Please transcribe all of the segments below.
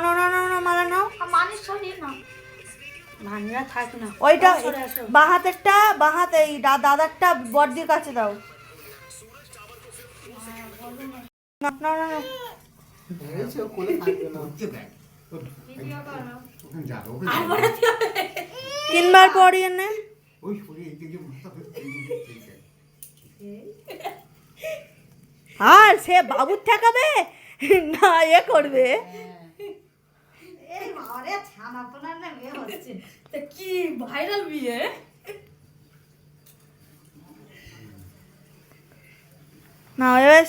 না না না না মালা নাও, মানিস ছড়িয়ে না, মানিরা থাক না। ওইটা বাঁ হাতেরটা, বাঁ হাতে এই দাদারটা বড়দির কাছে দাও। না না না না তিনবার পড়িয়ে নে। আর সে বাবুর ঠেকাবে না এ করবে। কি ভাইরাল বিয়ে। না এবার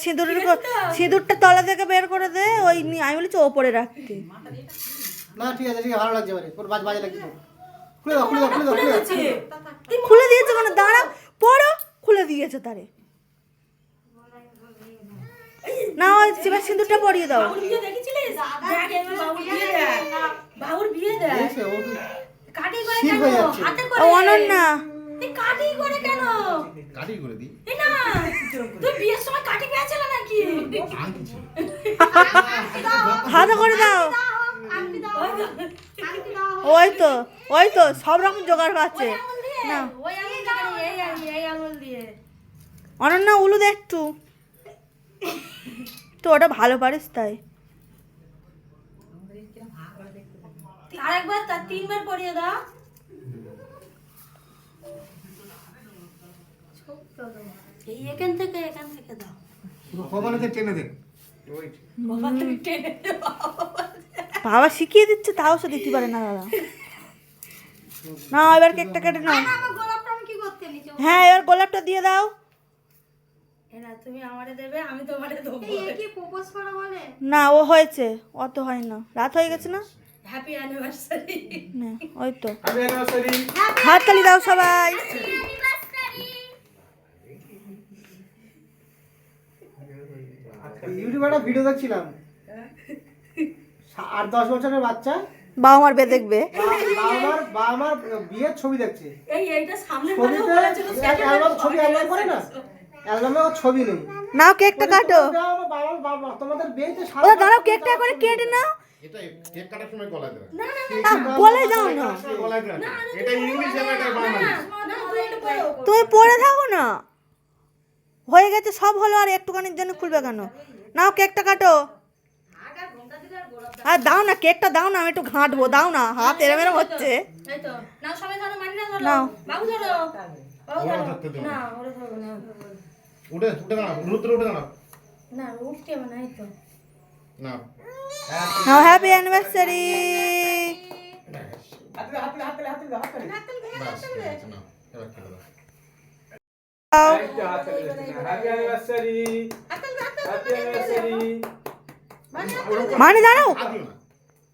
সিঁদুরটা তলা থেকে বের করে দে। ওই আমি বলেছি ওপরে রাখতে। না ঠিক আছে, ঠিক আছে, ভালো লাগছে, এবারে ওর বাজে লাগছে। খুলে দাও, খুলে দাও, খুলে দাও, খুলে দাও। খুলে দিয়েছে মানে দাঁড়া, পড়ো। খুলে দিয়েছে তারে। না ওই এবার সিঁদুরটা পরিয়ে দাও। বাবুর বিয়ে দেয় কাটি করে কেন, হাতে করে। অনন্যা কাটি করে কেন, কাটি করে দিই না তুই বিয়ের সময় কাটি পেয়েছিল নাকি? হাতে করে দাও। ওই তো সব রকম জোগাড় আছে না। ওই আঙুল দিয়ে, এই আঙুল দিয়ে। অনন্যা উলু দে একটু, তো ওটা ভালো পারিস তাই। আরেকবার তার 3 বার পরিয়ে দাও। এই এখান থেকে দাও। পুরো কমানোতে টেনে দে। বাবা তুমি টেনে দাও। বাবা শিখিয়ে দিচ্ছে তাও সে দিতে পারে না দাদা। না এবার কেকটা কেটে নাও। আমার গোলাপটা আমি কি করতে নিচে? হ্যাঁ এবার গোলাপটা দিয়ে দাও। না তুমি আমারে দেবে, আমি তোমারে দেবো। এই কি প্রপোজ করা বলে? না ও হয়েছে, অত হয় না, রাত হয়ে গেছে না। Happy anniversary. না ওই তো হ্যাপি অ্যানিভার্সারি। হাততালি দাও সবাই। ইউটিউবে একটা ভিডিও দেখছিলাম, 8-10 বছরের বাচ্চা বাবা মার বে দেখবে, বাবা মার বিয়ের ছবি দেখছে। এইটা সামনে ছবিতে এক অ্যালবাম, ছবি অ্যালবাম করে না, অ্যালবামে ওর ছবি নেই। নাও কেকটা কাটো। বাবা তোমাদের বিয়েতে ও দাঁড়াও, কেকটা করে কেটে নাও। এটা কেক কাটার সময় গলায় দেয় না গলায় দাও না, গলায় দেয় এটা ইংলিশ আর এটা বাংলা। তুমি পরে থাকো না। হয়ে গেছে সব হলো, আর একটুখানির জন্য খুলবে কেন? নাও কেকটা কাটো। আর দাও না, কেকটা দাও না, আমি একটু ঘাঁটবো। দাও না, হাত এরম এরম হচ্ছে। এই তো নাও, সবাই ধরো, মানিনা ধরো, নাও। বাবু ধরো, বাবু ওরা ধরো। ধরতে দাও না ওরে ধরো না, উঠে দাঁড়াও, রুদ্র উঠে দাঁড়াও না উঠতে হবে না। এই তো না নাও হ্যাপি অ্যানিভার্সারি। হাতে হাতে হাতে হাতে হাতে বাস না এবার খেলে দাও। Happy anniversary, happy anniversary. মানে দাঁড়াও, আদিও না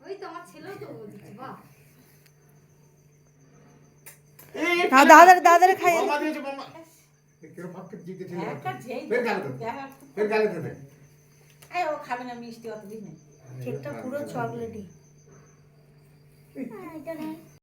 ওই তো আমার ছেলেও তো বলছে বাহ। নাও দাদারে খাইয়ে বোমা দিয়েছে বোমা কেন ফাক্কে জিতে ছিল ফের গালে দে এই ও খাবে না মিষ্টি, অত দিন কেকটা পুরো চকলেটই।